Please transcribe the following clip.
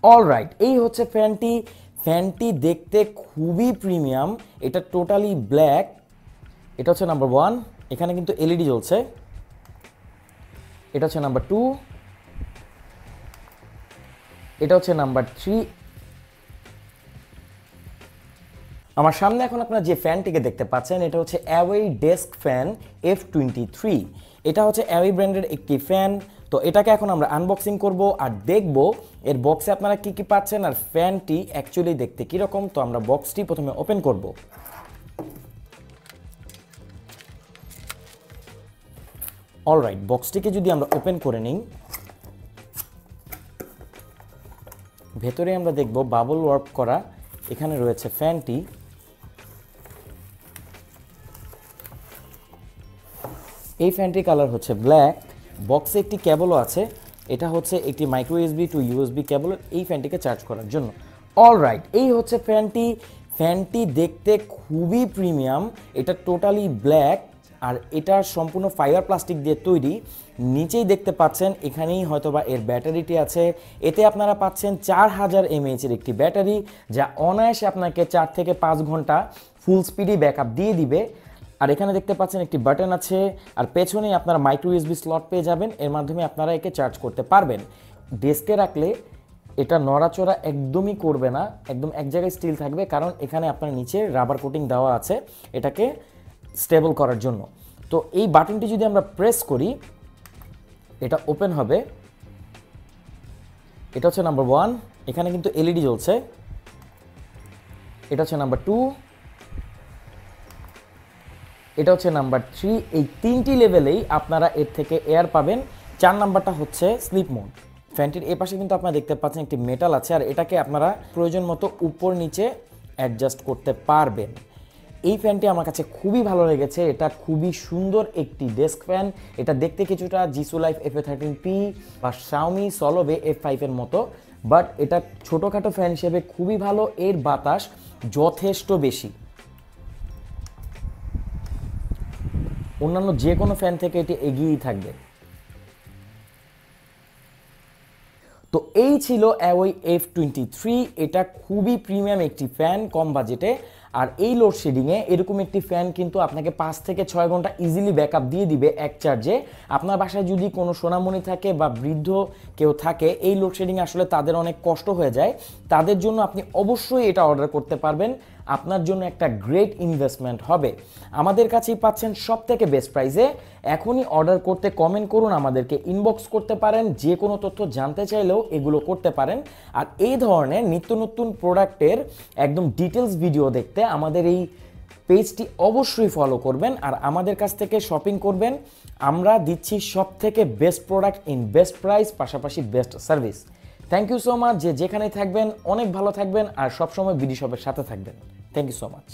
Alright, এই হচ্ছে ফ্যানটি। ফ্যানটি দেখতে খুবই প্রিমিয়াম, এটা টোটালি ব্ল্যাক। এটা হচ্ছে নাম্বার 1, এখানে কিন্তু এলইডি জ্বলছে। এটা হচ্ছে নাম্বার 2, এটা হচ্ছে নাম্বার 3। আমার সামনে এখন আপনারা যে ফ্যানটিকে দেখতে পাচ্ছেন এটা হচ্ছে অ্যাওয়ে ডেস্ক ফ্যান F23। এটা হচ্ছে অ্যাওয়ে ব্র্যান্ডের একটি ফ্যান। তো এটাকে এখন আমরা আনবক্সিং করব আর দেখব এর বক্সে আপনারা কি কি পাচ্ছেন আর ফ্যানটি অ্যাকচুয়ালি দেখতে কীরকম। তো আমরা বক্সটি প্রথমে ওপেন করব। অলরাইট, বক্সটিকে যদি আমরা ওপেন করে নিই, ভেতরে আমরা দেখব বাবল ওয়ার্প করা। এখানে রয়েছে ফ্যানটি। এই ফ্যানটির কালার হচ্ছে ব্ল্যাক। বক্সে একটি কেবলও আছে, এটা হচ্ছে একটি micro USB to USB cable এই ফ্যানটিকে চার্জ করার জন্য। অলরাইট, এই হচ্ছে ফ্যানটি। ফ্যানটি দেখতে খুবই প্রিমিয়াম, এটা টোটালি ব্ল্যাক আর এটা সম্পূর্ণ ফাইবার প্লাস্টিক দিয়ে তৈরি। নিচেই দেখতে পাচ্ছেন এখানেই হয়তোবা এর ব্যাটারিটি আছে। এতে আপনারা পাচ্ছেন 4000 mAh এর একটি ব্যাটারি, যা অনায়াসে আপনাকে 4 থেকে 5 ঘন্টা ফুল স্পিডে ব্যাকআপ দিয়ে দিবে। আর এখানে দেখতে পাচ্ছেন একটি বাটন আছে আর পেছনেই আপনারা মাইক্রো ইউএসবি স্লট পেয়ে যাবেন, এর মাধ্যমে আপনারা একে চার্জ করতে পারবেন। ডেস্কে রাখলে এটা নড়াচড়া একদমই করবে না, একদম এক জায়গায় স্টিল থাকবে, কারণ এখানে আপনার নিচে রাবার কোটিং দেওয়া আছে এটাকে স্টেবল করার জন্য। তো এই বাটনটি যদি আমরা প্রেস করি এটা ওপেন হবে। এটা হচ্ছে নাম্বার 1, এখানে কিন্তু এলইডি জ্বলছে। এটা হচ্ছে নাম্বার 2, এটা হচ্ছে নাম্বার 3। এই 3টি লেভেলেই আপনারা এর থেকে এয়ার পাবেন। 4 নাম্বারটা হচ্ছে স্লিপ মোড। ফ্যানটির এ পাশে কিন্তু আপনারা দেখতে পাচ্ছেন একটি মেটাল আছে আর এটাকে আপনারা প্রয়োজন মতো উপর নিচে অ্যাডজাস্ট করতে পারবেন। এই ফ্যানটি আমার কাছে খুবই ভালো লেগেছে, এটা খুবই সুন্দর একটি ডেস্ক ফ্যান। এটা দেখতে কিছুটা জিসু লাইফ FA13P বা Xiaomi Solove F5 এর মতো, বাট এটা ছোটোখাটো ফ্যান হিসেবে খুবই ভালো। এর বাতাস যথেষ্ট বেশি, অন্যান্য যে কোনো ফ্যান থেকে এটি এগিয়েই থাকবে। তো এই ছিল অ্যাওয়ে F23। এটা খুবই প্রিমিয়াম একটি ফ্যান কম বাজেটে। আর এই লোডশেডিংয়ে এরকম একটি ফ্যান কিন্তু আপনাকে 5 থেকে 6 ঘন্টা ইজিলি ব্যাকআপ দিয়ে দিবে এক চার্জে। আপনার বাসায় যদি কোনো সোনামণি থাকে বা বৃদ্ধ কেউ থাকে, এই লোডশেডিং আসলে তাদের অনেক কষ্ট হয়ে যায়, তাদের জন্য আপনি অবশ্যই এটা অর্ডার করতে পারবেন। আপনার জন্য একটা গ্রেট ইনভেস্টমেন্ট হবে। আমাদের কাছেই পাচ্ছেন সব থেকে বেস্ট প্রাইসে। এখনই অর্ডার করতে কমেন্ট করুন, আমাদেরকে ইনবক্স করতে পারেন, যে কোনো তথ্য জানতে চাইলেও এগুলো করতে পারেন। আর এই ধরনের নিত্য নতুন প্রোডাক্টের একদম ডিটেলস ভিডিও দেখতে আমাদের এই পেজটি অবশ্যই ফলো করবেন আর আমাদের কাছ থেকে শপিং করবেন। আমরা দিচ্ছি সব থেকে best product in best price, পাশাপাশি best service. Thank you so much. যেখানেই থাকবেন অনেক ভালো থাকবেন আর সবসময় বিডি শপের সাথে থাকবেন। Thank you so much.